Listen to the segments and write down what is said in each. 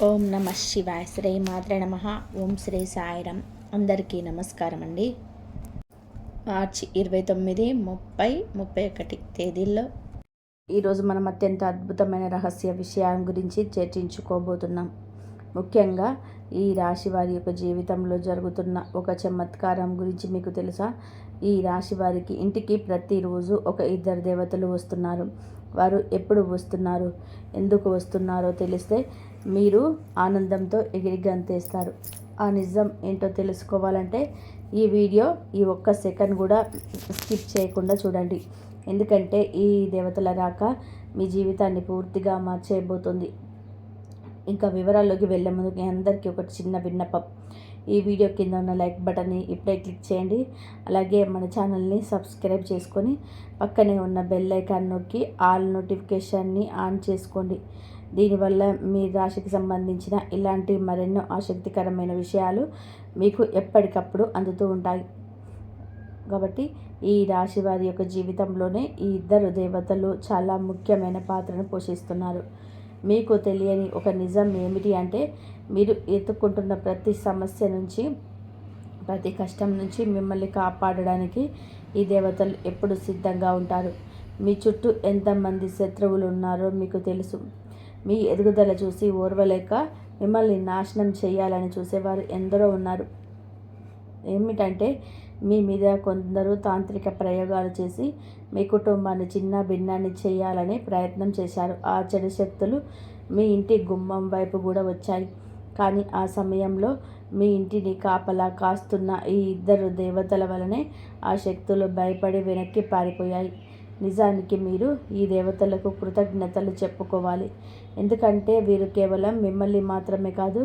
ఓం నమ శివాయ. శ్రీ మాత్రే నమ. ఓం శ్రీ సాయిరం. అందరికీ నమస్కారం అండి. మార్చి 29, 30, 31 తేదీల్లో ఈరోజు మనం అత్యంత అద్భుతమైన రహస్య విషయం గురించి చర్చించుకోబోతున్నాం. ముఖ్యంగా ఈ రాశి వారి యొక్క జీవితంలో జరుగుతున్న ఒక చమత్కారం గురించి మీకు తెలుసా? ఈ రాశి వారికి ఇంటికి ప్రతిరోజు ఒక 2 దేవతలు వస్తున్నారు. వారు ఎప్పుడు వస్తున్నారు, ఎందుకు వస్తున్నారో తెలిస్తే మీరు ఆనందంతో ఎగిరి గంతేస్తారు. ఆ నిజం ఏంటో తెలుసుకోవాలంటే ఈ వీడియో ఈ ఒక్క సెకండ్ కూడా స్కిప్ చేయకుండా చూడండి. ఎందుకంటే ఈ దేవతల రాక మీ జీవితాన్ని పూర్తిగా మార్చేయబోతుంది. ఇంకా వివరాల్లోకి వెళ్ళే ముందు మీ అందరికీ ఒక చిన్న విన్నపం. ఈ వీడియో కింద ఉన్న లైక్ బటన్ని ఇప్పుడే క్లిక్ చేయండి. అలాగే మన ఛానల్ని సబ్స్క్రైబ్ చేసుకొని పక్కనే ఉన్న బెల్ ఐకాన్ నొక్కి ఆల్ నోటిఫికేషన్ని ఆన్ చేసుకోండి. దీనివల్ల మీ రాశికి సంబంధించిన ఇలాంటి మరెన్నో ఆసక్తికరమైన విషయాలు మీకు ఎప్పటికప్పుడు అందుతూ ఉంటాయి. కాబట్టి ఈ రాశి వారి యొక్క జీవితంలోనే ఈ 2 దేవతలు చాలా ముఖ్యమైన పాత్రను పోషిస్తున్నారు. మీకు తెలియని ఒక నిజం ఏమిటి అంటే, మీరు ఎదుర్కొంటున్న ప్రతి సమస్య నుంచి, ప్రతి కష్టం నుంచి మిమ్మల్ని కాపాడడానికి ఈ దేవతలు ఎప్పుడు సిద్ధంగా ఉంటారు. మీ చుట్టూ ఎంతమంది శత్రువులు ఉన్నారో మీకు తెలుసు. మీ ఎదుగుదల చూసి ఓర్వలేక మిమ్మల్ని నాశనం చేయాలని చూసేవారు ఎందరో ఉన్నారు. ఏమిటంటే, మీ మీద కొందరు తాంత్రిక ప్రయోగాలు చేసి మీ కుటుంబాన్ని చిన్న భిన్నాన్ని చేయాలని ప్రయత్నం చేశారు. ఆ చెడు శక్తులు మీ ఇంటి గుమ్మం వైపు కూడా వచ్చాయి. కానీ ఆ సమయంలో మీ ఇంటిని కాపలా కాస్తున్న ఈ 2 దేవతల వలనే ఆ శక్తులు భయపడి వెనక్కి పారిపోయాయి. నిజానికి మీరు ఈ దేవతలకు కృతజ్ఞతలు చెప్పుకోవాలి. ఎందుకంటే వీరు కేవలం మిమ్మల్ని మాత్రమే కాదు,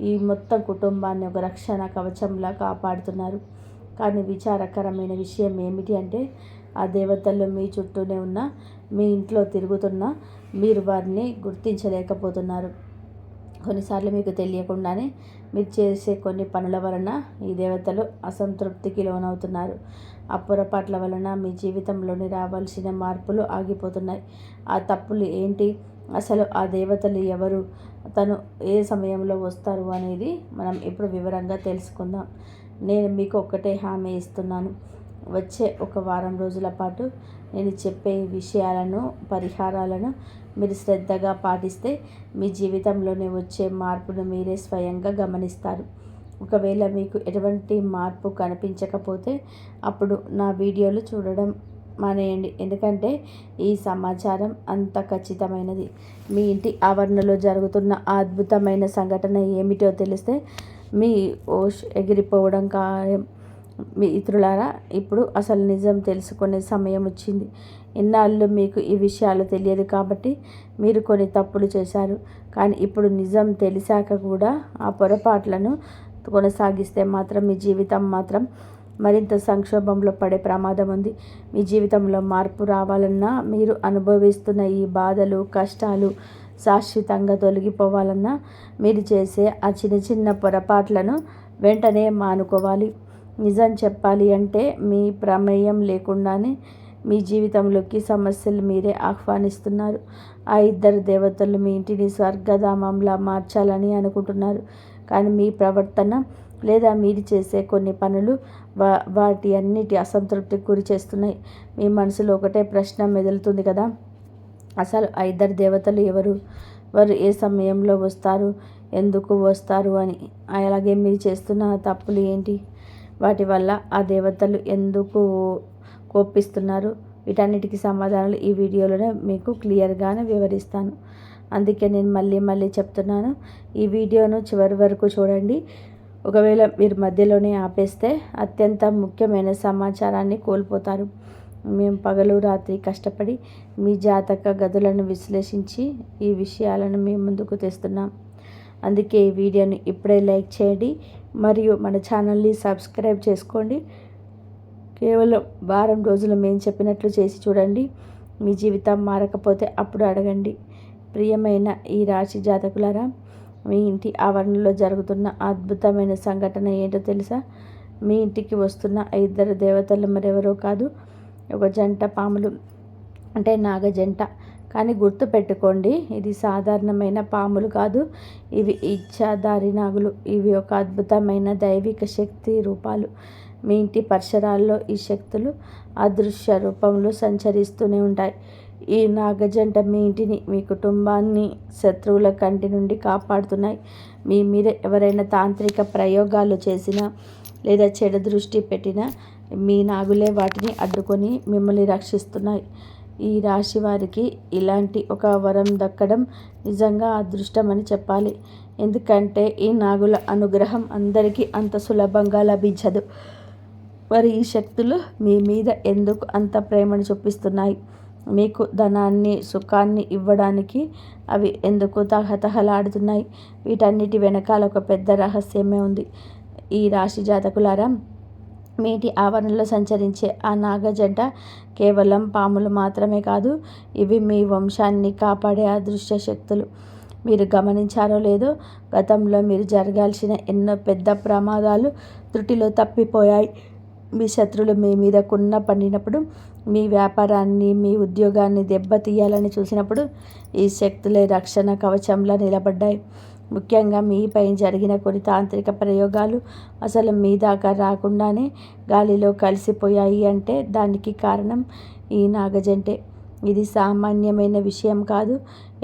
ఈ మొత్తం కుటుంబాన్ని ఒక రక్షణ కవచంలా కాపాడుతున్నారు. కానీ విచారకరమైన విషయం ఏమిటి అంటే, ఆ దేవతలు మీ చుట్టూనే ఉన్న, మీ ఇంట్లో తిరుగుతున్నా మీరు వారిని గుర్తించలేకపోతున్నారు. కొన్నిసార్లు మీకు తెలియకుండానే మీరు చేసే కొన్ని పనుల వలన ఈ దేవతలు అసంతృప్తికి లోనవుతున్నారు. ఆ పొరపాట్ల వలన మీ జీవితంలోని రావాల్సిన మార్పులు ఆగిపోతున్నాయి. ఆ తప్పులు ఏంటి, అసలు ఆ దేవతలు ఎవరు, తను ఏ సమయంలో వస్తారు అనేది మనం ఇప్పుడు వివరంగా తెలుసుకుందాం. నేను మీకు ఒక్కటే హామీ ఇస్తున్నాను. వచ్చే ఒక వారం రోజుల పాటు నేను చెప్పే విషయాలను, పరిహారాలను మీరు శ్రద్ధగా పాటిస్తే మీ జీవితంలోనే వచ్చే మార్పును మీరే స్వయంగా గమనిస్తారు. ఒకవేళ మీకు ఎటువంటి మార్పు కనిపించకపోతే అప్పుడు నా వీడియోలు చూడడం మానేయండి. ఎందుకంటే ఈ సమాచారం అంత ఖచ్చితమైనది. మీ ఇంటి ఆవరణలో జరుగుతున్న ఆ అద్భుతమైన సంఘటన ఏమిటో తెలిస్తే మీ ఓష్ ఎగిరిపోవడం ఖాయం. మీ ఇతరులారా, ఇప్పుడు అసలు నిజం తెలుసుకునే సమయం వచ్చింది. ఇన్నాళ్ళు మీకు ఈ విషయాలు తెలియదు కాబట్టి మీరు కొన్ని తప్పులు చేశారు. కానీ ఇప్పుడు నిజం తెలిసాక కూడా ఆ పొరపాట్లను కొనసాగిస్తే మాత్రం మీ జీవితం మాత్రం మరింత సంక్షోభంలో పడే ప్రమాదం ఉంది. మీ జీవితంలో మార్పు రావాలన్నా, మీరు అనుభవిస్తున్న ఈ బాధలు, కష్టాలు శాశ్వతంగా తొలగిపోవాలన్నా మీరు చేసే ఆ చిన్న చిన్న పొరపాట్లను వెంటనే మానుకోవాలి. నిజం చెప్పాలి అంటే మీ ప్రమేయం లేకుండానే మీ జీవితంలోకి సమస్యలు మీరే ఆహ్వానిస్తున్నారు. ఆ 2 దేవతలు మీ ఇంటిని స్వర్గధామంలా మార్చాలని అనుకుంటున్నారు. కానీ మీ ప్రవర్తన లేదా మీరు చేసే కొన్ని పనులు వాటి అన్నిటి అసంతృప్తికి గురి చేస్తున్నాయి. మీ మనసులో ఒకటే ప్రశ్న మెదులుతుంది కదా, అసలు ఆ 2 దేవతలు ఎవరు, వారు ఏ సమయంలో వస్తారు, ఎందుకు వస్తారు అని. అలాగే మీరు చేస్తున్న తప్పులు ఏంటి, వాటి వల్ల ఆ దేవతలు ఎందుకు కోపిస్తున్నారు, వీటన్నిటికీ సమాధానాలు ఈ వీడియోలోనే మీకు క్లియర్గానే వివరిస్తాను. అందుకే నేను మళ్ళీ చెప్తున్నాను, ఈ వీడియోను చివరి వరకు చూడండి. ఒకవేళ మీరు మధ్యలోనే ఆపేస్తే అత్యంత ముఖ్యమైన సమాచారాన్ని కోల్పోతారు. మేము పగలు రాత్రి కష్టపడి మీ జాతక గదులను విశ్లేషించి ఈ విషయాలను మీ ముందుకు తెస్తున్నాం. అందుకే ఈ వీడియోని ఇప్పుడే లైక్ చేయండి మరియు మన ఛానల్ని సబ్స్క్రైబ్ చేసుకోండి. కేవలం వారం రోజులు మేము చెప్పినట్లు చేసి చూడండి. మీ జీవితం మారకపోతే అప్పుడు అడగండి. ప్రియమైన ఈ రాశి జాతకులారా, మీ ఇంటి ఆవరణలో జరుగుతున్న అద్భుతమైన సంఘటన ఏంటో తెలుసా? మీ ఇంటికి వస్తున్న 2 దేవతలు మరెవరో కాదు, ఒక జంట పాములు, అంటే నాగ జంట. కానీ గుర్తుపెట్టుకోండి, ఇది సాధారణమైన పాములు కాదు, ఇవి ఇచ్ఛాధారి నాగులు. ఇవి ఒక అద్భుతమైన దైవిక శక్తి రూపాలు. మీ ఇంటి పరిసరాల్లో ఈ శక్తులు అదృశ్య రూపంలో సంచరిస్తూనే ఉంటాయి. ఈ నాగజంట మీ ఇంటిని, మీ కుటుంబాన్ని శత్రువుల కంటి నుండి కాపాడుతున్నాయి. మీ మీద ఎవరైనా తాంత్రిక ప్రయోగాలు చేసినా లేదా చెడు దృష్టి పెట్టినా మీ నాగులే వాటిని అడ్డుకొని మిమ్మల్ని రక్షిస్తున్నాయి. ఈ రాశి వారికి ఇలాంటి ఒక వరం దక్కడం నిజంగా అదృష్టం అని చెప్పాలి. ఎందుకంటే ఈ నాగుల అనుగ్రహం అందరికీ అంత సులభంగా లభించదు. మరి ఈ శక్తులు మీ మీద ఎందుకు అంత ప్రేమను చూపిస్తున్నాయి? మీకు ధనాన్ని, సుఖాన్ని ఇవ్వడానికి అవి ఎందుకు తహతహలాడుతున్నాయి? వీటన్నిటి వెనకాల ఒక పెద్ద రహస్యమే ఉంది. ఈ రాశి జాతకులారా, మీ ఇంటి ఆవరణలో సంచరించే ఆ నాగజంట కేవలం పాములు మాత్రమే కాదు, ఇవి మీ వంశాన్ని కాపాడే అదృశ్య శక్తులు. మీరు గమనించారో లేదో, గతంలో మీరు జరగాల్సిన ఎన్నో పెద్ద ప్రమాదాలు త్రుటిలో తప్పిపోయాయి. మీ శత్రువులు మీ మీద కున్న పడినప్పుడు, మీ వ్యాపారాన్ని, మీ ఉద్యోగాన్ని దెబ్బతీయాలని చూసినప్పుడు ఈ శక్తులే రక్షణ కవచంలా నిలబడ్డాయి. ముఖ్యంగా మీపై జరిగిన కొన్ని తాంత్రిక ప్రయోగాలు అసలు మీ దాకా రాకుండానే గాలిలో కలిసిపోయాయి అంటే దానికి కారణం ఈ నాగజంటే. ఇది సామాన్యమైన విషయం కాదు,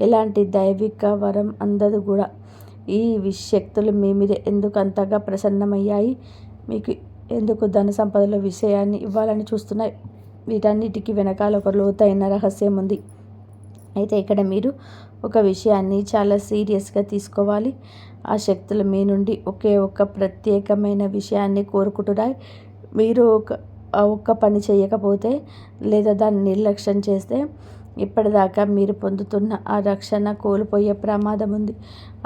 ఎలాంటి దైవిక వరం అందదు కూడా. ఈ శక్తులు మీ మీద ఎందుకు అంతగా ప్రసన్నమయ్యాయి? మీకు ఎందుకు ధన సంపదల విషయాన్ని ఇవ్వాలని చూస్తున్నాయి? వీటన్నిటికీ వెనకాల ఒక లోతైన రహస్యం ఉంది. అయితే ఇక్కడ మీరు ఒక విషయాన్ని చాలా సీరియస్గా తీసుకోవాలి. ఆ శక్తులు మీ నుండి ఒక్క ప్రత్యేకమైన విషయాన్ని కోరుకుంటున్నాయి. మీరు ఒక్క పని చేయకపోతే లేదా దాన్ని నిర్లక్ష్యం చేస్తే ఇప్పటిదాకా మీరు పొందుతున్న ఆ రక్షణ కోల్పోయే ప్రమాదం ఉంది.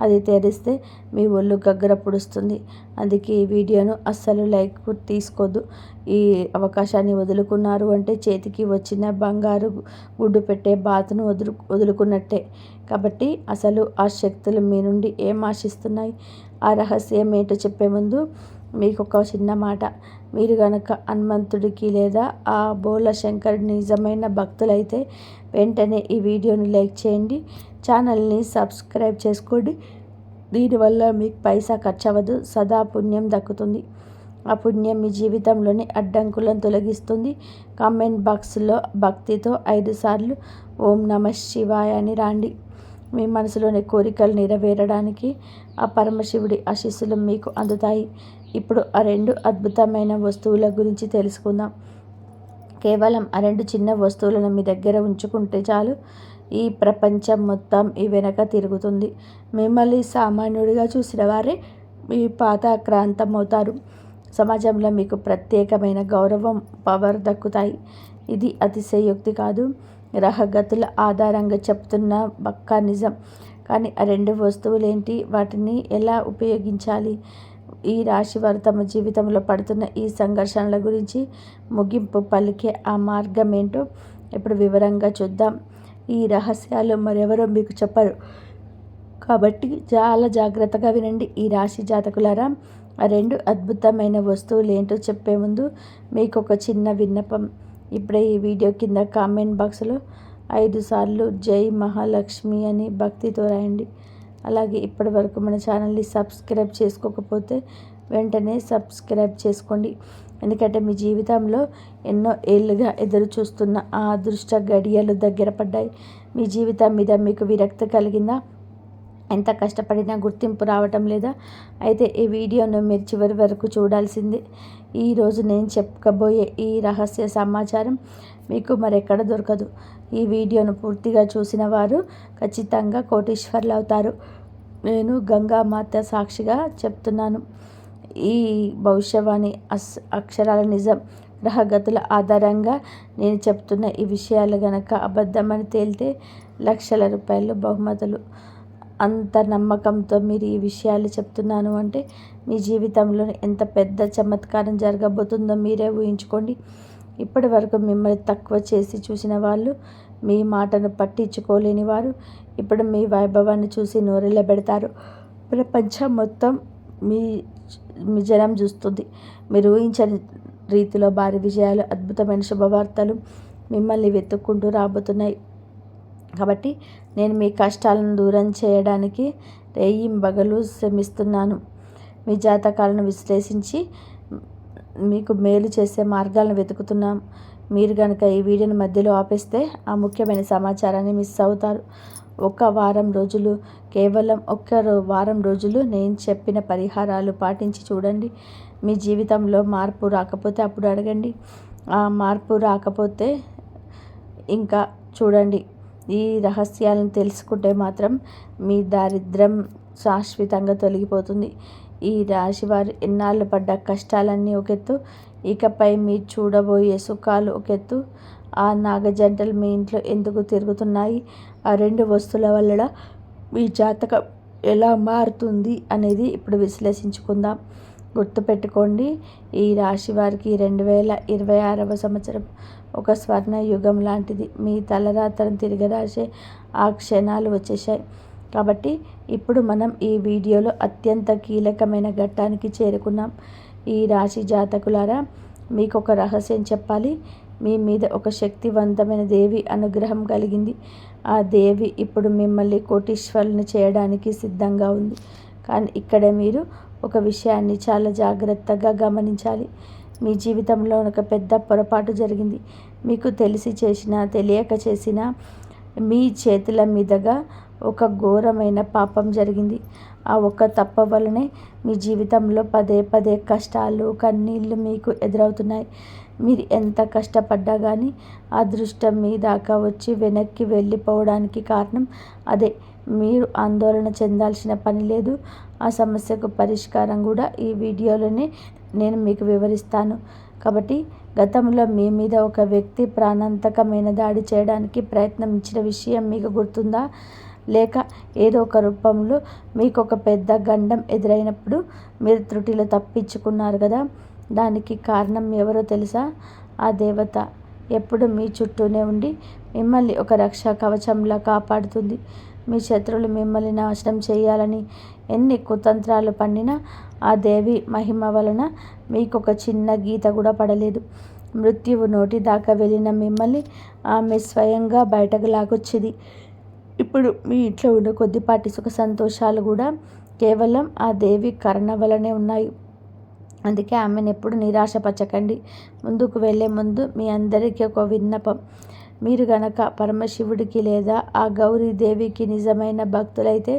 అది తెరిస్తే మీ ఒళ్ళు గగ్గర పొడుస్తుంది. అందుకే ఈ వీడియోను అస్సలు లైక్ తీసుకోవద్దు. ఈ అవకాశాన్ని వదులుకున్నారు అంటే చేతికి వచ్చిన బంగారు గుడ్డు పెట్టే బాతును వదులుకున్నట్టే. కాబట్టి అసలు ఆ శక్తులు మీ నుండి ఏం ఆశిస్తున్నాయి? ఆ రహస్యం ఏంటో చెప్పే ముందు మీకు ఒక చిన్న మాట. మీరు కనుక హనుమంతుడికి లేదా ఆ బోల శంకరుడి నిజమైన భక్తులైతే వెంటనే ఈ వీడియోని లైక్ చేయండి, ఛానల్ని సబ్స్క్రైబ్ చేసుకోండి. దీనివల్ల మీకు పైసా ఖర్చు అవ్వదు, సదా పుణ్యం దక్కుతుంది. ఆ పుణ్యం మీ జీవితంలోని అడ్డంకులను తొలగిస్తుంది. కామెంట్ బాక్స్లో భక్తితో 5 సార్లు ఓం నమః శివాయ అని రాండి. మీ మనసులోని కోరికలు నెరవేరడానికి ఆ పరమశివుడి ఆశీస్సులు మీకు అందుతాయి. ఇప్పుడు ఆ 2 అద్భుతమైన వస్తువుల గురించి తెలుసుకుందాం. కేవలం ఆ 2 చిన్న వస్తువులను మీ దగ్గర ఉంచుకుంటే చాలు, ఈ ప్రపంచం మొత్తం ఈ వెనక తిరుగుతుంది. మిమ్మల్ని సామాన్యుడిగా చూసిన వారే మీ పాత ఆక్రాంతమవుతారు. సమాజంలో మీకు ప్రత్యేకమైన గౌరవం, పవర్ దక్కుతాయి. ఇది అతిశయోక్తి కాదు, గ్రహగతుల ఆధారంగా చెప్తున్న పక్కా నిజం. కానీ ఆ 2 వస్తువులు ఏంటి? వాటిని ఎలా ఉపయోగించాలి? ఈ రాశి వారు తమ జీవితంలో పడుతున్న ఈ సంఘర్షణల గురించి ముగింపు పలికే ఆ మార్గం ఏంటో ఇప్పుడు వివరంగా చూద్దాం. ఈ రహస్యాలు మరెవరో మీకు చెప్పరు, కాబట్టి చాలా జాగ్రత్తగా వినండి. ఈ రాశి జాతకులారా, ఆ 2 అద్భుతమైన వస్తువులు ఏంటో చెప్పే ముందు మీకు ఒక చిన్న విన్నపం. ఇప్పుడే ఈ వీడియో కింద కామెంట్ బాక్స్లో 5 సార్లు జై మహాలక్ష్మి అని భక్తితో రాయండి. అలాగే ఇప్పటి వరకు మన ఛానల్ని సబ్స్క్రైబ్ చేసుకోకపోతే వెంటనే సబ్స్క్రైబ్ చేసుకోండి. ఎందుకంటే మీ జీవితంలో ఎన్నో ఏళ్ళుగా ఎదురు చూస్తున్న ఆ అదృష్ట గడియలు దగ్గర పడ్డాయి. మీ జీవితం మీద మీకు విరక్తి కలిగిందా? ఎంత కష్టపడినా గుర్తింపు రావటం లేదా? అయితే ఈ వీడియోను మీరు చివరి వరకు చూడాల్సిందే. ఈరోజు నేను చెప్పబోయే ఈ రహస్య సమాచారం మీకు మరెక్కడ దొరకదు. ఈ వీడియోను పూర్తిగా చూసిన వారు ఖచ్చితంగా కోటీశ్వర్లు అవుతారు. నేను గంగామాత సాక్షిగా చెప్తున్నాను. ఈ భవిష్యవాణి అక్షరాల నిజం. గ్రహగతుల ఆధారంగా నేను చెప్తున్న ఈ విషయాలు గనక అబద్ధమని తేలితే లక్షల రూపాయలు బహుమతులు. అంత నమ్మకంతో మీరు ఈ విషయాలు చెప్తున్నాను అంటే మీ జీవితంలో ఎంత పెద్ద చమత్కారం జరగబోతుందో మీరే ఊహించుకోండి. ఇప్పటి వరకు మిమ్మల్ని తక్కువ చేసి చూసిన వాళ్ళు, మీ మాటను పట్టించుకోలేని వారు ఇప్పుడు మీ వైభవాన్ని చూసి నోరెళ్ళబెడతారు. ప్రపంచం మొత్తం మీ జనం చూస్తుంది. మీరు ఊహించని రీతిలో భారీ విజయాలు, అద్భుతమైన శుభవార్తలు మిమ్మల్ని వెతుక్కుంటూ రాబోతున్నాయి. కాబట్టి నేను మీ కష్టాలను దూరం చేయడానికి రేయింబగలు శ్రమిస్తున్నాను. మీ జాతకాలను విశ్లేషించి మీకు మేలు చేసే మార్గాలను వెతుకుతున్నాం. మీరు కనుక ఈ వీడియోని మధ్యలో ఆపేస్తే ఆ ముఖ్యమైన సమాచారాన్ని మిస్ అవుతారు. కేవలం వారం రోజులు నేను చెప్పిన పరిహారాలు పాటించి చూడండి. మీ జీవితంలో మార్పు రాకపోతే అప్పుడు అడగండి. ఆ మార్పు రాకపోతే ఇంకా చూడండి. ఈ రహస్యాలను తెలుసుకుంటే మాత్రం మీ దారిద్ర్యం శాశ్వతంగా తొలగిపోతుంది. ఈ రాశివారు ఎన్నాళ్ళు పడ్డ కష్టాలన్నీ ఒక ఎత్తు, ఇకపై మీరు చూడబోయే సుఖాలు ఒక ఎత్తు. ఆ నాగజంటలు మీ ఇంట్లో ఎందుకు తిరుగుతున్నాయి, ఆ 2 వస్తువుల వల్ల మీ జాతకం ఎలా మారుతుంది అనేది ఇప్పుడు విశ్లేషించుకుందాం. గుర్తుపెట్టుకోండి, ఈ రాశి వారికి 2026వ సంవత్సరం ఒక స్వర్ణ యుగం లాంటిది. మీ తలరాతను తిరగరాసే ఆ క్షణాలు వచ్చేసాయి. కాబట్టి ఇప్పుడు మనం ఈ వీడియోలో అత్యంత కీలకమైన ఘట్టానికి చేరుకున్నాం. ఈ రాశి జాతకులారా, మీకు ఒక రహస్యం చెప్పాలి. మీ మీద ఒక శక్తివంతమైన దేవి అనుగ్రహం కలిగింది. ఆ దేవి ఇప్పుడు మిమ్మల్ని కోటీశ్వరుని చేయడానికి సిద్ధంగా ఉంది. కానీ ఇక్కడే మీరు ఒక విషయాన్ని చాలా జాగ్రత్తగా గమనించాలి. మీ జీవితంలో ఒక పెద్ద పొరపాటు జరిగింది. మీకు తెలిసి చేసినా తెలియక చేసినా మీ చేతుల మీదుగా ఒక ఘోరమైన పాపం జరిగింది. ఆ ఒక్క తప్పు వల్లనే మీ జీవితంలో పదే పదే కష్టాలు, కన్నీళ్ళు మీకు ఎదురవుతున్నాయి. మీరు ఎంత కష్టపడ్డా కానీ అదృష్టం మీ దాకా వచ్చి వెనక్కి వెళ్ళిపోవడానికి కారణం అదే. మీరు ఆందోళన చెందాల్సిన పని లేదు. ఆ సమస్యకు పరిష్కారం కూడా ఈ వీడియోలోనే నేను మీకు వివరిస్తాను. కాబట్టి గతంలో మీ మీద ఒక వ్యక్తి ప్రాణాంతకమైన దాడి చేయడానికి ప్రయత్నించిన విషయం మీకు గుర్తుందా? లేక ఏదో ఒక రూపంలో మీకు ఒక పెద్ద గండం ఎదురైనప్పుడు మీరు త్రుటిలో తప్పించుకున్నారు కదా? దానికి కారణం ఎవరో తెలుసా? ఆ దేవత ఎప్పుడు మీ చుట్టూనే ఉండి మిమ్మల్ని ఒక రక్షా కవచంలా కాపాడుతుంది. మీ శత్రువులు మిమ్మల్ని నాశనం చేయాలని ఎన్ని కుతంత్రాలు పన్నినా ఆ దేవి మహిమ వలన మీకు ఒక చిన్న గీత కూడా పడలేదు. మృత్యువు నోటి దాకా వెళ్ళిన మిమ్మల్ని ఆమె స్వయంగా బయటకు లాగొచ్చింది. ఇప్పుడు మీ ఇంట్లో ఉన్న కొద్దిపాటి సుఖ సంతోషాలు కూడా కేవలం ఆ దేవి కరుణ వలనే ఉన్నాయి. అందుకే ఆమెను ఎప్పుడు నిరాశపరచకండి. ముందుకు వెళ్ళే ముందు మీ అందరికీ ఒక విన్నపం. మీరు గనక పరమశివుడికి లేదా ఆ గౌరీదేవికి నిజమైన భక్తులైతే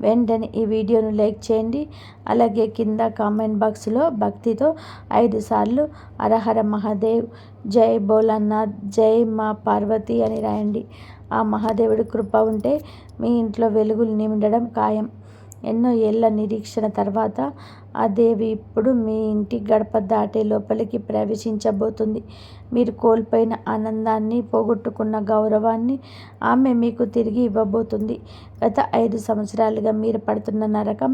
వెంటనే ఈ వీడియోను లైక్ చేయండి. అలాగే కింద కామెంట్ బాక్స్లో భక్తితో 5 సార్లు హరహర మహాదేవ్, జై భోలానాథ్, జై మా పార్వతి అని రాయండి. ఆ మహాదేవుడి కృప ఉంటే మీ ఇంట్లో వెలుగులు నిండడం ఖాయం. ఎన్నో ఏళ్ల నిరీక్షణ తర్వాత ఆ దేవి ఇప్పుడు మీ ఇంటి గడప దాటే లోపలికి ప్రవేశించబోతుంది. మీరు కోల్పోయిన ఆనందాన్ని, పోగొట్టుకున్న గౌరవాన్ని ఆమె మీకు తిరిగి ఇవ్వబోతుంది. గత 5 సంవత్సరాలుగా మీరు పడుతున్న నరకం,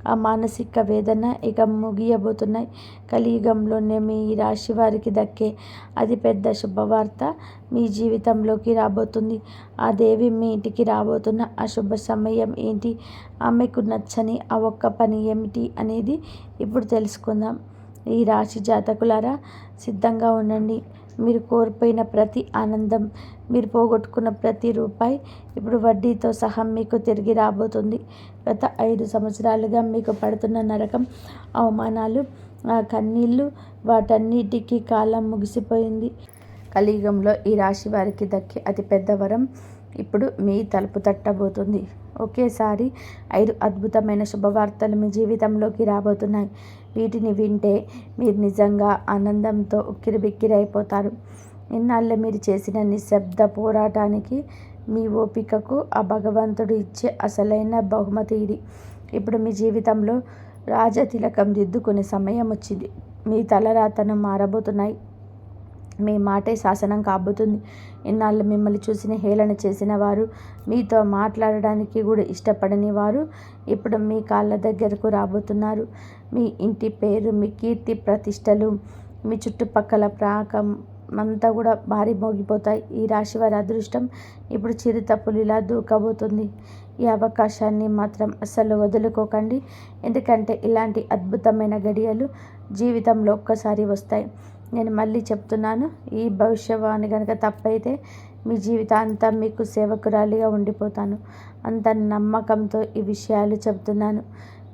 ఆ మానసిక వేదన ఇక ముగియబోతున్నాయి. కలియుగంలోనే మీ రాశి వారికి దక్కే అతిపెద్ద శుభవార్త మీ జీవితంలోకి రాబోతుంది. ఆ దేవి మీ ఇంటికి రాబోతున్న ఆ శుభ సమయం ఏంటి, ఆమెకు నచ్చని ఆ ఒక్క పని ఏమిటి అనేది ఇప్పుడు తెలుసుకుందాం. ఈ రాశి జాతకులారా, సిద్ధంగా ఉండండి. మీరు కోల్పోయిన ప్రతి ఆనందం, మీరు పోగొట్టుకున్న ప్రతి రూపాయి ఇప్పుడు వడ్డీతో సహా మీకు తిరిగి రాబోతుంది. గత 5 సంవత్సరాలుగా మీకు పడుతున్న నరకం, అవమానాలు, కన్నీళ్ళు, వాటన్నిటికీ కాలం ముగిసిపోయింది. కలియుగంలో ఈ రాశి వారికి దక్కే అతిపెద్ద వరం ఇప్పుడు మీ తలుపు తట్టబోతుంది. ఒకేసారి 5 అద్భుతమైన శుభవార్తలు మీ జీవితంలోకి రాబోతున్నాయి. వీటిని వింటే మీరు నిజంగా ఆనందంతో ఉక్కిరిబిక్కిరైపోతారు. ఇన్నాళ్ళు మీరు చేసిన నిశ్శబ్ద పోరాటానికి, మీ ఓపికకు ఆ భగవంతుడు ఇచ్చే అసలైన బహుమతి ఇది. ఇప్పుడు మీ జీవితంలో రాజతిలకం దిద్దుకునే సమయం వచ్చింది. మీ తలరాతను మారబోతున్నాయి. మీ మాటే శాసనం కాబోతుంది. ఇన్నాళ్ళు మిమ్మల్ని చూసిన హేళన చేసిన వారు, మీతో మాట్లాడడానికి కూడా ఇష్టపడని వారు ఇప్పుడు మీ కాళ్ళ దగ్గరకు రాబోతున్నారు. మీ ఇంటి పేరు, మీ కీర్తి ప్రతిష్టలు, మీ చుట్టుపక్కల ప్రాకం అంతా కూడా భారీ మోగిపోతాయి. ఈ రాశి వారి అదృష్టం ఇప్పుడు చిరుత పులిలా దూకబోతుంది. ఈ అవకాశాన్ని మాత్రం అస్సలు వదులుకోకండి. ఎందుకంటే ఇలాంటి అద్భుతమైన గడియలు జీవితంలో ఒక్కసారి వస్తాయి. నేను మళ్ళీ చెప్తున్నాను, ఈ భవిష్యవాణి కనుక తప్పైతే మీ జీవితాంతం మీకు సేవకురాలిగా ఉండిపోతాను. అంత నమ్మకంతో ఈ విషయాలు చెబుతున్నాను.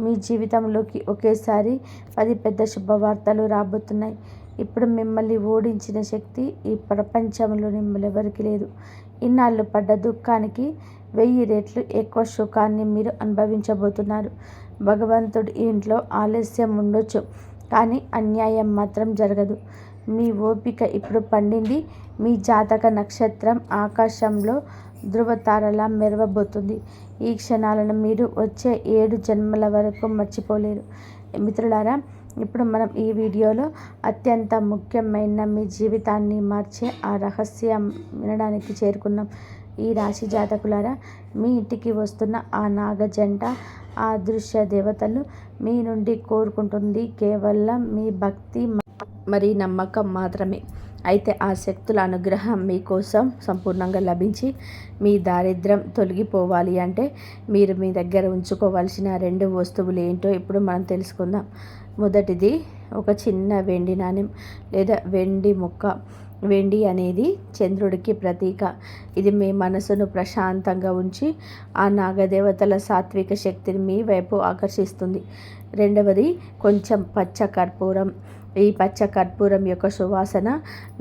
మీ జీవితంలోకి ఒకేసారి 10 పెద్ద శుభవార్తలు రాబోతున్నాయి. ఇప్పుడు మిమ్మల్ని ఓడించిన శక్తి ఈ ప్రపంచంలో మిమ్మల్నెవరికి లేదు. ఇన్నాళ్ళు పడ్డ దుఃఖానికి 1000 రెట్లు ఎక్కువ సుఖాన్ని మీరు అనుభవించబోతున్నారు. భగవంతుడి ఇంట్లో ఆలస్యం ఉండొచ్చు, కానీ అన్యాయం మాత్రం జరగదు. మీ ఓపిక ఇప్పుడు పండింది. మీ జాతక నక్షత్రం ఆకాశంలో ధృవతారలా మెరవబోతుంది. ఈ క్షణాలను మీరు వచ్చే 7 జన్మల వరకు మర్చిపోలేరు. మిత్రులారా, ఇప్పుడు మనం ఈ వీడియోలో అత్యంత ముఖ్యమైన మీ జీవితాన్ని మార్చే ఆ రహస్యం వినడానికి చేరుకున్నాం. ఈ రాశి జాతకులారా, మీ ఇంటికి వస్తున్న ఆ నాగ జంట, ఆ అదృశ్య దేవతలు మీ నుండి కోరుకుంటుంది కేవలం మీ భక్తి మరి నమ్మకం మాత్రమే. అయితే ఆ శక్తుల అనుగ్రహం మీకోసం సంపూర్ణంగా లభించి మీ దారిద్ర్యం తొలగిపోవాలి అంటే మీరు మీ దగ్గర ఉంచుకోవాల్సిన 2 వస్తువులు ఏంటో ఇప్పుడు మనం తెలుసుకుందాం. మొదటిది ఒక చిన్న వెండి నాణెం లేదా వెండి ముక్క. వెండి అనేది చంద్రుడికి ప్రతీక. ఇది మీ మనసును ప్రశాంతంగా ఉంచి ఆ నాగదేవతల సాత్విక శక్తిని మీ వైపు ఆకర్షిస్తుంది. రెండవది కొంచెం పచ్చ కర్పూరం. ఈ పచ్చ కర్పూరం యొక్క సువాసన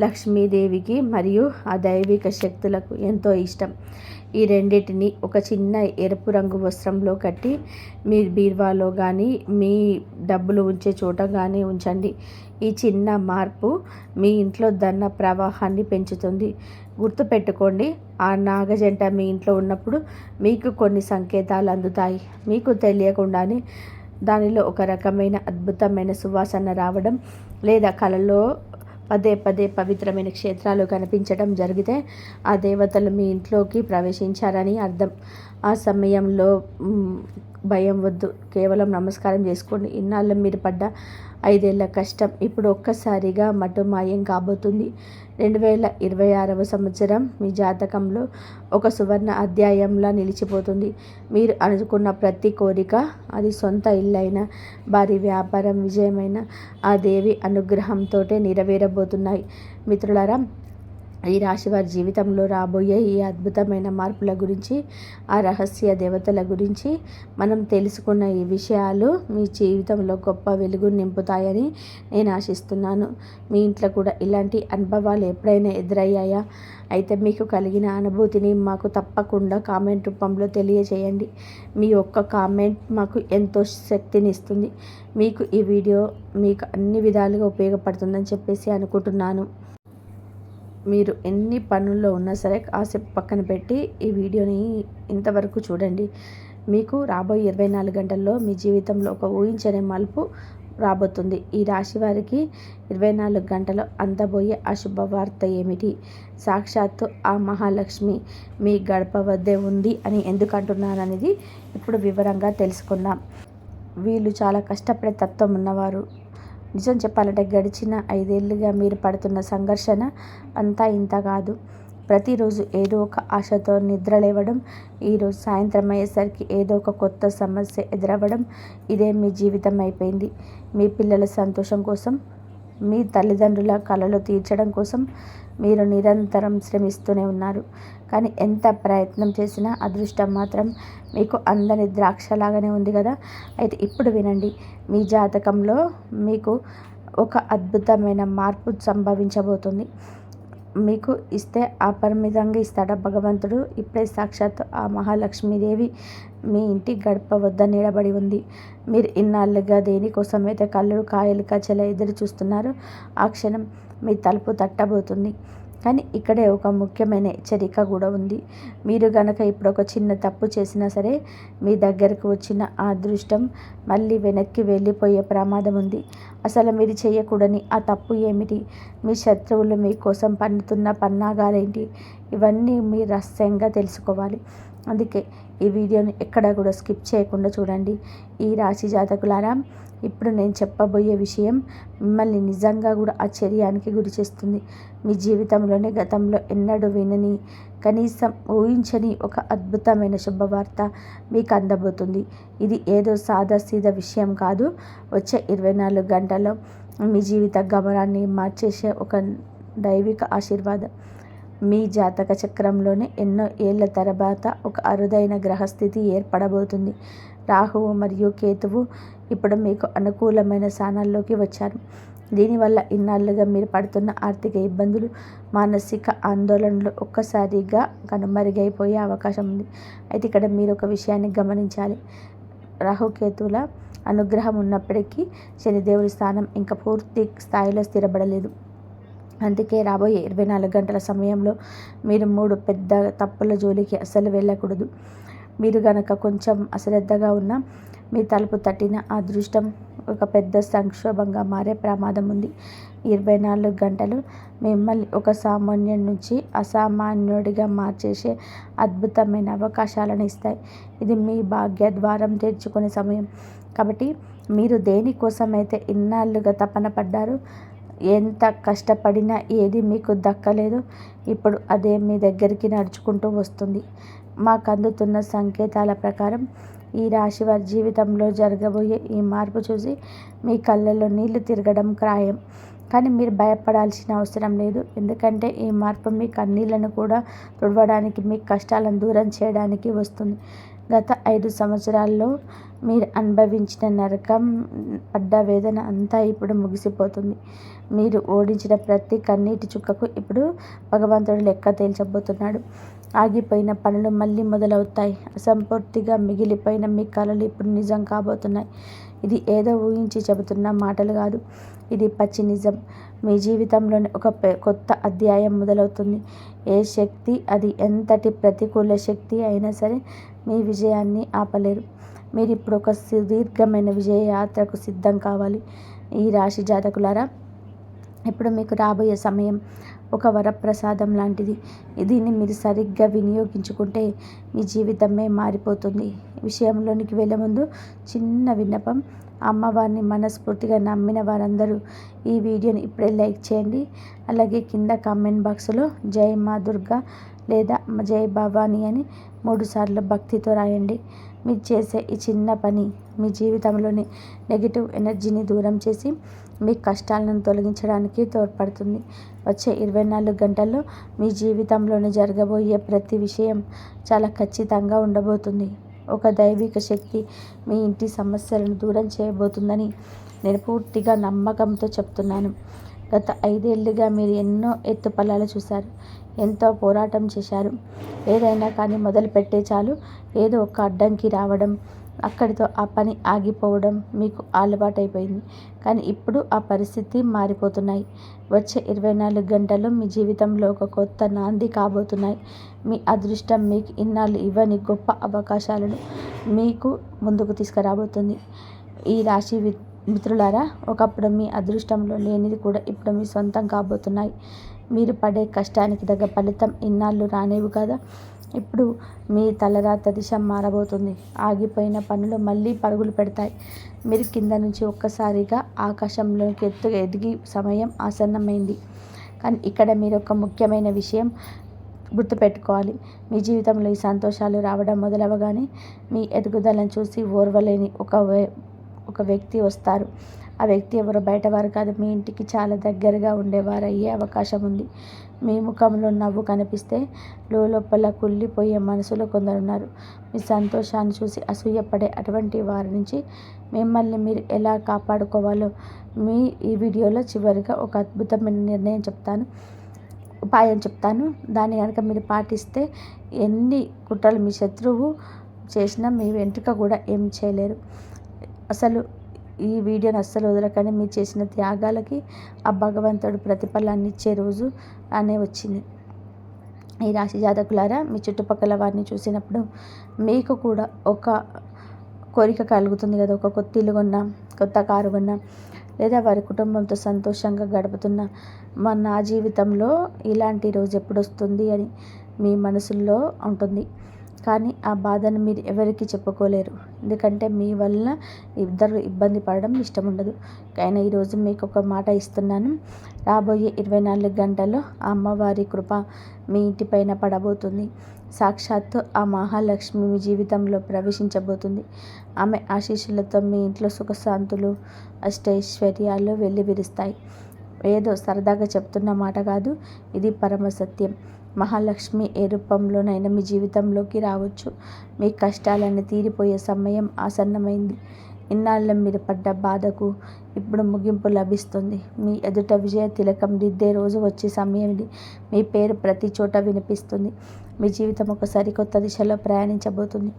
లక్ష్మీదేవికి మరియు ఆ దైవిక శక్తులకు ఎంతో ఇష్టం. ఈ రెండింటిని ఒక చిన్న ఎరుపు రంగు వస్త్రంలో కట్టి మీ బీరువాలో కానీ మీ డబ్బులు ఉంచే చోట కానీ ఉంచండి. ఈ చిన్న మార్పు మీ ఇంట్లో ధన ప్రవాహాన్ని పెంచుతుంది. గుర్తుపెట్టుకోండి, ఆ నాగజంట మీ ఇంట్లో ఉన్నప్పుడు మీకు కొన్ని సంకేతాలు అందుతాయి. మీకు తెలియకుండానే దానిలో ఒక రకమైన అద్భుతమైన సువాసన రావడం లేదా కలలో పదే పదే పవిత్రమైన క్షేత్రాలు కనిపించడం జరిగితే ఆ దేవతలు మీ ఇంట్లోకి ప్రవేశించారని అర్థం. ఆ సమయంలో భయం వద్దు, కేవలం నమస్కారం చేసుకోండి. ఇన్నాళ్ళు మీరు పడ్డ 5 ఏళ్ల కష్టం ఇప్పుడు ఒక్కసారిగా మటుమాయం కాబోతుంది. 2026వ సంవత్సరం మీ జాతకంలో ఒక సువర్ణ అధ్యాయంలా నిలిచిపోతుంది. మీరు అనుకున్న ప్రతి కోరిక, అది సొంత ఇల్లైనా, భారీ వ్యాపారం విజయమైన ఆ దేవి అనుగ్రహంతోటే నెరవేరబోతున్నాయి. మిత్రులారా, ఈ రాశి వారి జీవితంలో రాబోయే ఈ అద్భుతమైన మార్పుల గురించి, ఆ రహస్య దేవతల గురించి మనం తెలుసుకున్న ఈ విషయాలు మీ జీవితంలో గొప్ప వెలుగు నింపుతాయని నేను ఆశిస్తున్నాను. మీ ఇంట్లో కూడా ఇలాంటి అనుభవాలు ఎప్పుడైనా ఎదురయ్యాయా? అయితే మీకు కలిగిన అనుభూతిని మాకు తప్పకుండా కామెంట్ రూపంలో తెలియజేయండి. మీ ఒక్క కామెంట్ మాకు ఎంతో శక్తినిస్తుంది. మీకు ఈ వీడియో మీకు అన్ని విధాలుగా ఉపయోగపడుతుందని చెప్పేసి అనుకుంటున్నాను. మీరు ఎన్ని పనుల్లో ఉన్నా సరే కాసేపు పక్కన పెట్టి ఈ వీడియోని ఇంతవరకు చూడండి. మీకు రాబోయే 24 గంటల్లో మీ జీవితంలో ఒక ఊహించని మలుపు రాబోతుంది. ఈ రాశి వారికి 24 గంటలు అందబోయే ఆ శుభవార్త ఏమిటి? సాక్షాత్తు ఆ మహాలక్ష్మి మీ గడప వద్దే ఉంది అని ఎందుకు అంటున్నారనేది ఇప్పుడు వివరంగా తెలుసుకుందాం. వీళ్ళు చాలా కష్టపడే తత్వం ఉన్నవారు. నిజం చెప్పాలంటే గడిచిన 5 ఏళ్ళుగా మీరు పడుతున్న సంఘర్షణ అంతా ఇంత కాదు. ప్రతిరోజు ఏదో ఒక ఆశతో నిద్రలేవడం, ఈరోజు సాయంత్రం అయ్యేసరికి ఏదో ఒక కొత్త సమస్య ఎదురవ్వడం, ఇదే మీ జీవితం అయిపోయింది. మీ పిల్లల సంతోషం కోసం, మీ తల్లిదండ్రుల కలలు తీర్చడం కోసం మీరు నిరంతరం శ్రమిస్తూనే ఉన్నారు. కానీ ఎంత ప్రయత్నం చేసినా అదృష్టం మాత్రం మీకు అందని ద్రాక్షలాగానే ఉంది కదా. అయితే ఇప్పుడు వినండి, మీ జాతకంలో మీకు ఒక అద్భుతమైన మార్పు సంభవించబోతుంది. మీకు ఇస్తే అపరిమితంగా ఇస్తాడా భగవంతుడు? ఇప్పుడే సాక్షాత్ ఆ మహాలక్ష్మీదేవి మీ ఇంటి గడప వద్ద నిలబడి ఉంది. మీరు ఇన్నాళ్ళుగా దేనికోసమైతే కళ్ళు కాయలు కచ్చలా ఎదురు చూస్తున్నారో ఆ క్షణం మీ తలుపు తట్టబోతుంది. కానీ ఇక్కడే ఒక ముఖ్యమైన హెచ్చరిక కూడా ఉంది. మీరు గనక ఇప్పుడు ఒక చిన్న తప్పు చేసినా సరే మీ దగ్గరకు వచ్చిన ఆ అదృష్టం మళ్ళీ వెనక్కి వెళ్ళిపోయే ప్రమాదం ఉంది. అసలు మీరు చేయకూడని ఆ తప్పు ఏమిటి? మీ శత్రువులు మీకోసం పన్నుతున్న పన్నాగాలేంటి? ఇవన్నీ మీరు రహస్యంగా తెలుసుకోవాలి. అందుకే ఈ వీడియోని ఎక్కడా కూడా స్కిప్ చేయకుండా చూడండి. ఈ రాశి జాతకులారా, ఇప్పుడు నేను చెప్పబోయే విషయం మిమ్మల్ని నిజంగా కూడా ఆశ్చర్యానికి గురి చేస్తుంది. మీ జీవితంలోనే గతంలో ఎన్నడూ వినని, కనీసం ఊహించని ఒక అద్భుతమైన శుభవార్త మీకు అందబోతుంది. ఇది ఏదో సాదాసీదా విషయం కాదు. వచ్చే 24 గంటల్లో మీ జీవిత గమనాన్ని మార్చేసే ఒక దైవిక ఆశీర్వాదం. మీ జాతక చక్రంలోనే ఎన్నో ఏళ్ల తర్వాత ఒక అరుదైన గ్రహస్థితి ఏర్పడబోతుంది. రాహువు మరియు కేతువు ఇప్పుడు మీకు అనుకూలమైన స్థానాల్లోకి వచ్చారు. దీనివల్ల ఇన్నాళ్ళుగా మీరు పడుతున్న ఆర్థిక ఇబ్బందులు, మానసిక ఆందోళనలు ఒక్కసారిగా కనుమరుగైపోయే అవకాశం ఉంది. అయితే ఇక్కడ మీరు ఒక విషయాన్ని గమనించాలి. రాహుకేతువుల అనుగ్రహం ఉన్నప్పటికీ శనిదేవుడి స్థానం ఇంకా పూర్తి స్థాయిలో స్థిరపడలేదు. అందుకే రాబోయే 24 గంటల సమయంలో మీరు 3 పెద్ద తప్పుల జోలికి అస్సలు వెళ్ళకూడదు. మీరు గనక కొంచెం అశ్రద్ధగా ఉన్నా మీ తలుపు తట్టిన అదృష్టం ఒక పెద్ద సంక్షోభంగా మారే ప్రమాదం ఉంది. 24 గంటలు మిమ్మల్ని ఒక సామాన్యుడి నుంచి అసామాన్యుడిగా మార్చేసే అద్భుతమైన అవకాశాలను ఇస్తాయి. ఇది మీ భాగ్య ద్వారం తెరుచుకునే సమయం. కాబట్టి మీరు దేనికోసమైతే ఇన్నాళ్ళుగా తపన పడ్డారు, ఎంత కష్టపడినా ఏది మీకు దక్కలేదు, ఇప్పుడు అదే మీ దగ్గరికి నడుచుకుంటూ వస్తుంది. మాకు అందుతున్న సంకేతాల ప్రకారం ఈ రాశి వారి జీవితంలో జరగబోయే ఈ మార్పు చూసి మీ కళ్ళల్లో నీళ్లు తిరగడం ఖాయం. కానీ మీరు భయపడాల్సిన అవసరం లేదు. ఎందుకంటే ఈ మార్పు మీ కన్నీళ్లను కూడా తుడవడానికి, మీ కష్టాలను దూరం చేయడానికి వస్తుంది. గత 5 సంవత్సరాల్లో మీరు అనుభవించిన నరకం, పడ్డ వేదన అంతా ఇప్పుడు ముగిసిపోతుంది. మీరు ఓడించిన ప్రతి కన్నీటి చుక్కకు ఇప్పుడు భగవంతుడు లెక్క తేల్చబోతున్నాడు. ఆగిపోయిన పనులు మళ్ళీ మొదలవుతాయి. అసంపూర్తిగా మిగిలిపోయిన మీ కలలు ఇప్పుడు నిజం కాబోతున్నాయి. ఇది ఏదో ఊహించి చెబుతున్న మాటలు కాదు, ఇది పచ్చి నిజం. మీ జీవితంలోని ఒక కొత్త అధ్యాయం మొదలవుతుంది. ఏ శక్తి, అది ఎంతటి ప్రతికూల శక్తి అయినా సరే మీ విజయాన్ని ఆపలేరు. మీరు ఇప్పుడు ఒక సుదీర్ఘమైన విజయ యాత్రకు సిద్ధం కావాలి. ఈ రాశి జాతకులారా, ఇప్పుడు మీకు రాబోయే సమయం ఒక వరప్రసాదం లాంటిది. దీన్ని మీరు సరిగ్గా వినియోగించుకుంటే మీ జీవితమే మారిపోతుంది. విషయంలోనికి వెళ్ళే ముందు చిన్న విన్నపం. అమ్మవారిని మనస్ఫూర్తిగా నమ్మిన వారందరూ ఈ వీడియోని ఇప్పుడే లైక్ చేయండి. అలాగే కింద కామెంట్ బాక్స్లో జై మా దుర్గా లేదా జై భవానీ అని 3 సార్లు భక్తితో రాయండి. మీరు చేసే ఈ చిన్న పని మీ జీవితంలోని నెగిటివ్ ఎనర్జీని దూరం చేసి మీ కష్టాలను తొలగించడానికి తోడ్పడుతుంది. వచ్చే 24 గంటల్లో మీ జీవితంలోని జరగబోయే ప్రతి విషయం చాలా ఖచ్చితంగా ఉండబోతుంది. ఒక దైవిక శక్తి మీ ఇంటి సమస్యలను దూరం చేయబోతుందని నేను పూర్తిగా నమ్మకంతో చెప్తున్నాను. గత 5 ఏళ్లుగా మీరు ఎన్నో ఎత్తుపల్లాలు చూశారు, ఎంతో పోరాటం చేశారు. ఏదైనా కానీ మొదలుపెట్టే చాలు ఏదో ఒక అడ్డంకి రావడం, అక్కడితో ఆ పని ఆగిపోవడం మీకు అలవాటైపోయింది. కానీ ఇప్పుడు ఆ పరిస్థితి మారిపోతున్నాయి. వచ్చే 24 గంటలు మీ జీవితంలో ఒక కొత్త నాంది కాబోతున్నాయి. మీ అదృష్టం మీకు ఇన్నాళ్ళు ఇవ్వని గొప్ప అవకాశాలను మీకు ముందుకు తీసుకురాబోతుంది. ఈ రాశి మిత్రులారా, ఒకప్పుడు మీ అదృష్టంలో లేనిది కూడా ఇప్పుడు మీ సొంతం కాబోతున్నాయి. మీరు పడే కష్టానికి తగ్గ ఫలితం ఇన్నాళ్ళు రానేవు కదా. ఇప్పుడు మీ తలరాత దిశ మారబోతుంది. ఆగిపోయిన పనులు మళ్ళీ పరుగులు పెడతాయి. మీరు కింద నుంచి ఒక్కసారిగా ఆకాశంలోకి ఎదిగి సమయం ఆసన్నమైంది. కానీ ఇక్కడ మీరు ఒక ముఖ్యమైన విషయం గుర్తుపెట్టుకోవాలి. మీ జీవితంలో ఈ సంతోషాలు రావడం మొదలవగానే మీ ఎదుగుదలను చూసి ఓర్వలేని ఒక వ్యక్తి వస్తారు. ఆ వ్యక్తి ఎవరో బయటవారు కాదు, మీ ఇంటికి చాలా దగ్గరగా ఉండేవారు అయ్యే అవకాశం ఉంది. మీ ముఖంలో నవ్వు కనిపిస్తే లోపల కుళ్ళిపోయే మనసులో కొందరున్నారు. మీ సంతోషాన్ని చూసి అసూయపడే అటువంటి వారి నుంచి మిమ్మల్ని మీరు ఎలా కాపాడుకోవాలో ఈ వీడియోలో చివరిగా ఒక అద్భుతమైన ఉపాయం చెప్తాను. దాన్ని కనుక మీరు పాటిస్తే ఎన్ని కుట్రలు మీ శత్రువు చేసినా మీ వెంట్రుక కూడా ఏం చేయలేరు. అసలు ఈ వీడియోని అస్సలు వదలకండి. మీరు చేసిన త్యాగాలకి ఆ భగవంతుడు ప్రతిఫలాన్ని ఇచ్చే రోజు అనే వచ్చింది. ఈ రాశి జాతకులారా, మీ చుట్టుపక్కల వారిని చూసినప్పుడు మీకు కూడా ఒక కోరిక కలుగుతుంది కదా. ఒక కొత్త ఇల్లు కొన్నా, కొత్త కారు కొన్నా, లేదా వారి కుటుంబంతో సంతోషంగా గడుపుతున్నా నా జీవితంలో ఇలాంటి రోజు ఎప్పుడు వస్తుంది అని మీ మనసుల్లో ఉంటుంది. కానీ ఆ బాధను మీరు ఎవరికి చెప్పుకోలేరు. ఎందుకంటే మీ వల్ల ఇద్దరు ఇబ్బంది పడడం ఇష్టం ఉండదు. కానీ ఈరోజు మీకు ఒక మాట ఇస్తున్నాను. రాబోయే 24 గంటల్లో ఆ అమ్మవారి కృప మీ ఇంటిపైన పడబోతుంది. సాక్షాత్తు ఆ మహాలక్ష్మి మీ జీవితంలో ప్రవేశించబోతుంది. ఆమె ఆశీస్సులతో మీ ఇంట్లో సుఖశాంతులు, అష్టైశ్వర్యాలు వెల్లివిరుస్తాయి. ఏదో సరదాగా చెప్తున్న మాట కాదు, ఇది పరమ సత్యం. మహాలక్ష్మి ఏ రూపంలోనైనా మీ జీవితంలోకి రావచ్చు. మీ కష్టాలన్నీ తీరిపోయే సమయం ఆసన్నమైంది. ఇన్నాళ్ళు మీరు పడ్డ బాధకు ఇప్పుడు ముగింపు లభిస్తుంది. మీ ఎదుట విజయ తిలకం దిద్దే రోజు వచ్చే సమయం ఇది. మీ పేరు ప్రతి చోట వినిపిస్తుంది. మీ జీవితం ఒక సరికొత్త దిశలో ప్రయాణించబోతుంది.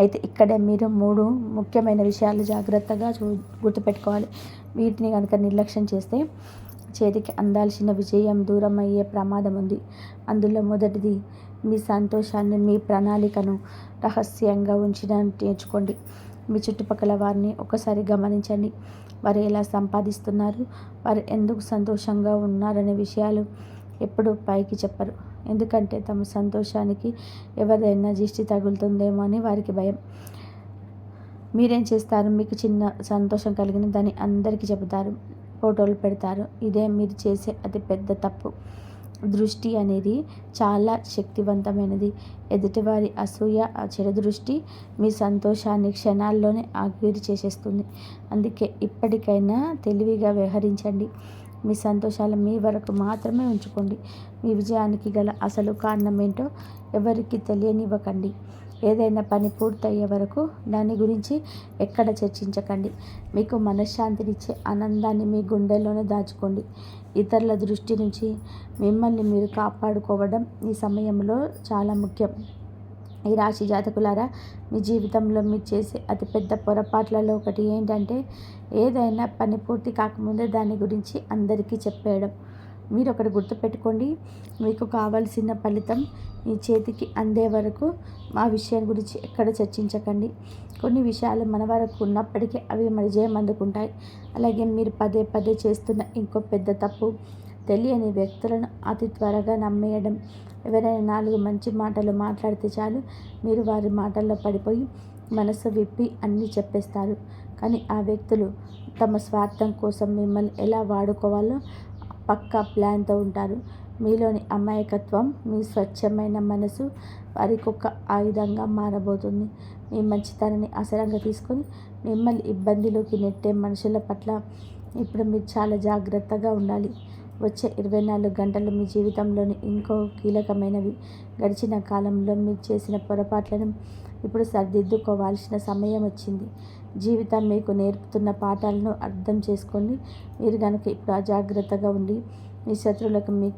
అయితే ఇక్కడే మీరు 3 ముఖ్యమైన విషయాలు జాగ్రత్తగా గుర్తుపెట్టుకోవాలి. వీటిని కనుక నిర్లక్ష్యం చేస్తే చేతికి అందాల్సిన విజయం దూరం అయ్యే ప్రమాదం ఉంది. అందులో మొదటిది, మీ సంతోషాన్ని, మీ ప్రణాళికను రహస్యంగా ఉంచడం నేర్చుకోండి. మీ చుట్టుపక్కల వారిని ఒకసారి గమనించండి. వారు ఎలా సంపాదిస్తున్నారు, వారు ఎందుకు సంతోషంగా ఉన్నారనే విషయాలు ఎప్పుడు పైకి చెప్పరు. ఎందుకంటే తమ సంతోషానికి ఎవరైనా దిష్టి తగులుతుందేమో అని వారికి భయం. మీరేం చేస్తారు? మీకు చిన్న సంతోషం కలిగిన దాన్ని అందరికీ చెబుతారు, ఫోటోలు పెడతారు. ఇదే మీరు చేసే అతి పెద్ద తప్పు. దృష్టి అనేది చాలా శక్తివంతమైనది. ఎదుటివారి అసూయ, చెడు దృష్టి మీ సంతోషాన్ని క్షణాల్లోనే ఆవిరి చేసేస్తుంది. అందుకే ఇప్పటికైనా తెలివిగా వ్యవహరించండి. మీ సంతోషాలు మీ వరకు మాత్రమే ఉంచుకోండి. మీ విజయానికి గల అసలు కారణం ఏంటో ఎవరికి తెలియనివ్వకండి. ఏదైనా పని పూర్తయ్యే వరకు దాని గురించి ఎక్కడ చర్చించకండి. మీకు మనశ్శాంతినిచ్చే ఆనందాన్ని మీ గుండెల్లోనే దాచుకోండి. ఇతరుల దృష్టి నుంచి మిమ్మల్ని మీరు కాపాడుకోవడం ఈ సమయంలో చాలా ముఖ్యం. ఈ రాశి జాతకులారా, మీ జీవితంలో మీరు చేసే అతిపెద్ద పొరపాట్లలో ఒకటి ఏంటంటే ఏదైనా పని పూర్తి కాకముందే దాని గురించి అందరికీ చెప్పేయడం. మీరు ఒకటి గుర్తుపెట్టుకోండి, మీకు కావలసిన ఫలితం మీ చేతికి అందే వరకు ఆ విషయం గురించి ఎక్కడ చర్చించకండి. కొన్ని విషయాలు మన వరకు ఉన్నప్పటికీ అవి మన విజయం అందుకుంటాయి. అలాగే మీరు పదే పదే చేస్తున్న ఇంకో పెద్ద తప్పు, తెలియని వ్యక్తులను అతి త్వరగా నమ్మేయడం. ఎవరైనా 4 మంచి మాటలు మాట్లాడితే చాలు మీరు వారి మాటల్లో పడిపోయి మనసు విప్పి అన్నీ చెప్పేస్తారు. కానీ ఆ వ్యక్తులు తమ స్వార్థం కోసం మిమ్మల్ని ఎలా వాడుకోవాలో పక్కా ప్లాన్తో ఉంటారు. మీలోని అమాయకత్వం, మీ స్వచ్ఛమైన మనసు వారికొక ఆయుధంగా మారబోతుంది. మీ మంచితనాన్ని ఆసరాగా తీసుకొని మిమ్మల్ని ఇబ్బందిలోకి నెట్టే మనుషుల పట్ల ఇప్పుడు మీరు చాలా జాగ్రత్తగా ఉండాలి. వచ్చే 24 గంటలు మీ జీవితంలోని ఇంకో కీలకమైనవి. గడిచిన కాలంలో మీరు చేసిన పొరపాట్లను ఇప్పుడు సరిదిద్దుకోవాల్సిన సమయం వచ్చింది. జీవితం మీకు నేర్పుతున్న పాఠాలను అర్థం చేసుకోండి. మీరు కనుక ఇప్పుడు అజాగ్రత్తగా ఉండి మీ శత్రువులకు మీ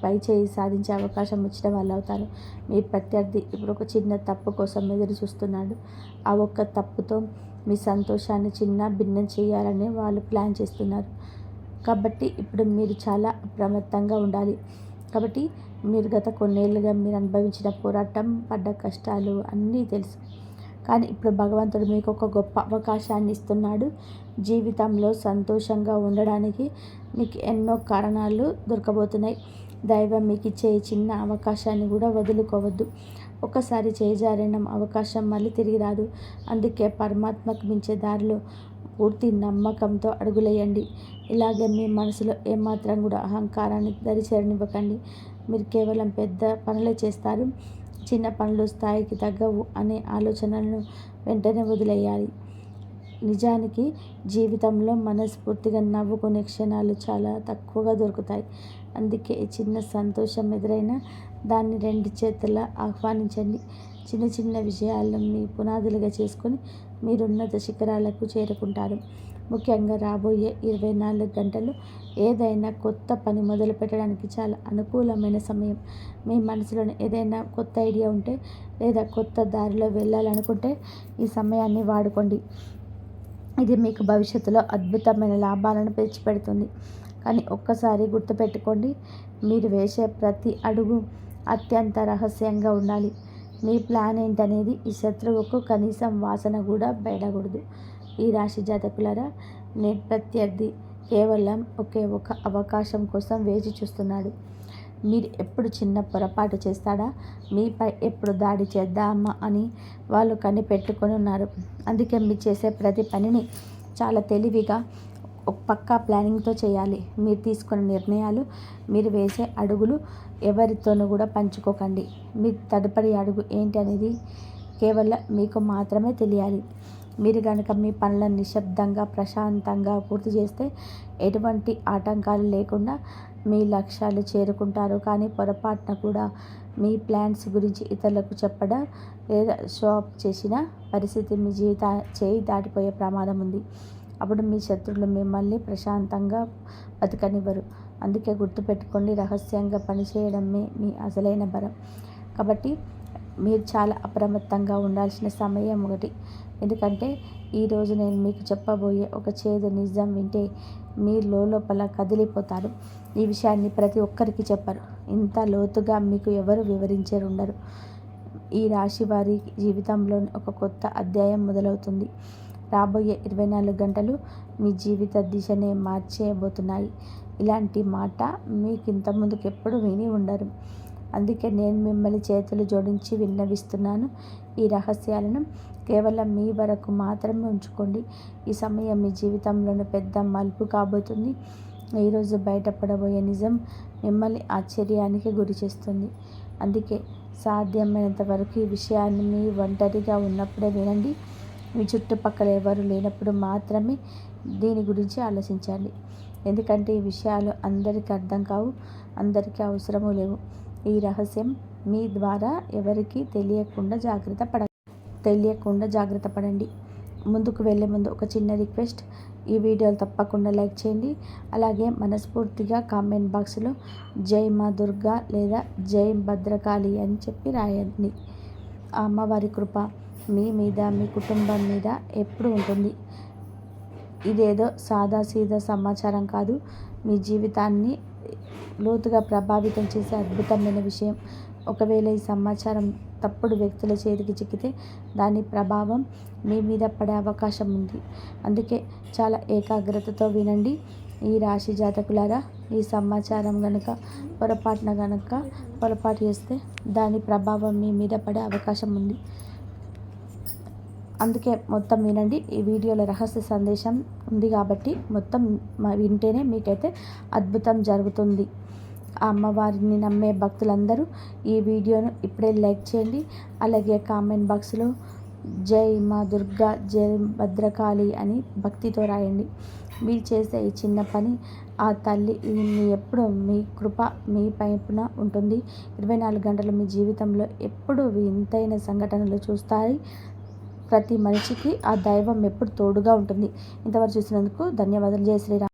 పై చేయి సాధించే అవకాశం వచ్చిన వాళ్ళు అవుతారు. మీ ప్రత్యర్థి ఇప్పుడు ఒక చిన్న తప్పు కోసం ఎదురు చూస్తున్నాడు. ఆ ఒక్క తప్పుతో మీ సంతోషాన్ని చిన్న భిన్నం చేయాలని వాళ్ళు ప్లాన్ చేస్తున్నారు. కాబట్టి ఇప్పుడు మీరు చాలా అప్రమత్తంగా ఉండాలి. కాబట్టి మీరు గత కొన్నేళ్ళుగా మీరు అనుభవించిన పోరాటం, పడ్డ కష్టాలు అన్నీ తెలుసు. కానీ ఇప్పుడు భగవంతుడు మీకు ఒక గొప్ప అవకాశాన్ని ఇస్తున్నాడు. జీవితంలో సంతోషంగా ఉండడానికి మీకు ఎన్నో కారణాలు దొరకబోతున్నాయి. దైవం మీకు ఇచ్చే చిన్న అవకాశాన్ని కూడా వదులుకోవద్దు. ఒకసారి చేజారిన అవకాశం మళ్ళీ తిరిగి రాదు. అందుకే పరమాత్మకు మించే దారిలో పూర్తి నమ్మకంతో అడుగులేయండి. ఇలాగే మీ మనసులో ఏమాత్రం కూడా అహంకారాన్ని దరిచేరనివ్వకండి. మీరు కేవలం పెద్ద పనులే చేస్తారు, చిన్న పనులు స్థాయికి తగ్గవు అనే ఆలోచనలను వెంటనే వదిలేయాలి. నిజానికి జీవితంలో మనస్ఫూర్తిగా నవ్వుకునే క్షణాలు చాలా తక్కువగా దొరుకుతాయి. అందుకే చిన్న సంతోషం ఎదురైనా దాన్ని 2 చేతులా ఆహ్వానించండి. చిన్న చిన్న విజయాలను మీ పునాదులుగా చేసుకొని మీరు ఉన్నత శిఖరాలకు చేరుకుంటారు. ముఖ్యంగా రాబోయే 24 గంటలు ఏదైనా కొత్త పని మొదలు పెట్టడానికి చాలా అనుకూలమైన సమయం. మీ మనసులోని ఏదైనా కొత్త ఐడియా ఉంటే లేదా కొత్త దారిలో వెళ్ళాలనుకుంటే ఈ సమయాన్ని వాడుకోండి. ఇది మీకు భవిష్యత్తులో అద్భుతమైన లాభాలను తెచ్చిపెడుతుంది. కానీ ఒక్కసారి గుర్తుపెట్టుకోండి, మీరు వేసే ప్రతి అడుగు అత్యంత రహస్యంగా ఉండాలి. మీ ప్లాన్ ఏంటనేది ఈ శత్రువుకు కనీసం వాసన కూడా బయటకూడదు. ఈ రాశి జాతకులారా, మీ ప్రత్యర్థి కేవలం ఒకే ఒక అవకాశం కోసం వేచి చూస్తున్నాడు. మీరు ఎప్పుడు చిన్న పొరపాటు చేస్తాడా, మీపై ఎప్పుడు దాడి చేద్దామా అని వాళ్ళు కనిపెట్టుకొని ఉన్నారు. అందుకే మీరు చేసే ప్రతి పనిని చాలా తెలివిగా పక్కా ప్లానింగ్తో చేయాలి. మీరు తీసుకునే నిర్ణయాలు, మీరు వేసే అడుగులు ఎవరితోనూ కూడా పంచుకోకండి. మీ తదుపరి అడుగు ఏంటి అనేది కేవలం మీకు మాత్రమే తెలియాలి. మీరు కనుక మీ పనులను నిశ్శబ్దంగా ప్రశాంతంగా పూర్తి చేస్తే ఎటువంటి ఆటంకాలు లేకుండా మీ లక్ష్యాలు చేరుకుంటారు. కానీ పొరపాటున కూడా మీ ప్లాన్స్ గురించి ఇతరులకు చెప్పడం లేదా షో అప్ చేసిన పరిస్థితి మీ చేయి దాటిపోయే ప్రమాదం ఉంది. అప్పుడు మీ శత్రువులు మిమ్మల్ని ప్రశాంతంగా బతకనివ్వరు. అందుకే గుర్తుపెట్టుకోండి, రహస్యంగా పనిచేయడమే మీ అసలైన బలం. కాబట్టి మీరు చాలా అప్రమత్తంగా ఉండాల్సిన సమయం ఒకటి. ఎందుకంటే ఈరోజు నేను మీకు చెప్పబోయే ఒక చేదు నిజం వింటే మీరు లోపల కదిలిపోతారు. ఈ విషయాన్ని ప్రతి ఒక్కరికి చెప్పరు. ఇంత లోతుగా మీకు ఎవరు వివరించరుండరు. ఈ రాశి వారి జీవితంలో ఒక కొత్త అధ్యాయం మొదలవుతుంది. రాబోయే 24 గంటలు మీ జీవిత దిశనే మార్చేయబోతున్నాయి. ఇలాంటి మాట మీకు ఇంతకుముందుకు ఎప్పుడు విని ఉండరు. అందుకే నేను మిమ్మల్ని చేతులు జోడించి విన్నవిస్తున్నాను. ఈ రహస్యాలను కేవలం మీ వరకు మాత్రమే ఉంచుకోండి. ఈ సమయం మీ జీవితంలోని పెద్ద మలుపు కాబోతుంది. ఈరోజు బయటపడబోయే నిజం మిమ్మల్ని ఆశ్చర్యానికి గురి చేస్తుంది. అందుకే సాధ్యమైనంత వరకు ఈ విషయాన్ని మీ ఒంటరిగా ఉన్నప్పుడే వినండి. మీ చుట్టుపక్కల ఎవరు లేనప్పుడు మాత్రమే దీని గురించి ఆలోచించండి. ఎందుకంటే ఈ విషయాలు అందరికీ అర్థం కావు, అందరికీ అవసరమూ లేవు. ఈ రహస్యం మీ ద్వారా ఎవరికీ తెలియకుండా జాగ్రత్త పడండి. ముందుకు వెళ్ళే ముందు ఒక చిన్న రిక్వెస్ట్, ఈ వీడియోలు తప్పకుండా లైక్ చేయండి. అలాగే మనస్ఫూర్తిగా కామెంట్ బాక్స్లో జై మా దుర్గా లేదా జై భద్రకాళి అని చెప్పి రాయండి. ఆ అమ్మవారి కృప మీ మీద, మీ కుటుంబం మీద ఎప్పుడు ఉంటుంది. ఇదేదో సాదాసీదా సమాచారం కాదు, మీ జీవితాన్ని లోతుగా ప్రభావితం చేసే అద్భుతమైన విషయం. ఒకవేళ ఈ సమాచారం తప్పుడు వ్యక్తుల చేతికి చిక్కితే దాని ప్రభావం మీ మీద పడే అవకాశం ఉంది. అందుకే చాలా ఏకాగ్రతతో వినండి. ఈ రాశి జాతకులారా, ఈ సమాచారం పొరపాటు చేస్తే దాని ప్రభావం మీ మీద పడే అవకాశం ఉంది. అందుకే మొత్తం వినండి. ఈ వీడియోలో రహస్య సందేశం ఉంది కాబట్టి మొత్తం వింటేనే మీకైతే అద్భుతం జరుగుతుంది. ఆ అమ్మవారిని నమ్మే భక్తులందరూ ఈ వీడియోను ఇప్పుడే లైక్ చేయండి. అలాగే కామెంట్ బాక్స్లో జై మా దుర్గా జై భద్రకాళి అని భక్తితో రాయండి. మీరు చేసే ఈ చిన్న పని ఆ తల్లి ఎప్పుడు మీ కృప మీ పైన ఉంటుంది. 24 గంటలు మీ జీవితంలో ఎప్పుడు వింతైన సంఘటనలు చూస్తాయి. ప్రతి మనిషికి ఆ దైవం ఎప్పుడు తోడుగా ఉంటుంది. ఇంతవరకు చూసినందుకు ధన్యవాదాలు. జై శ్రీరామ్.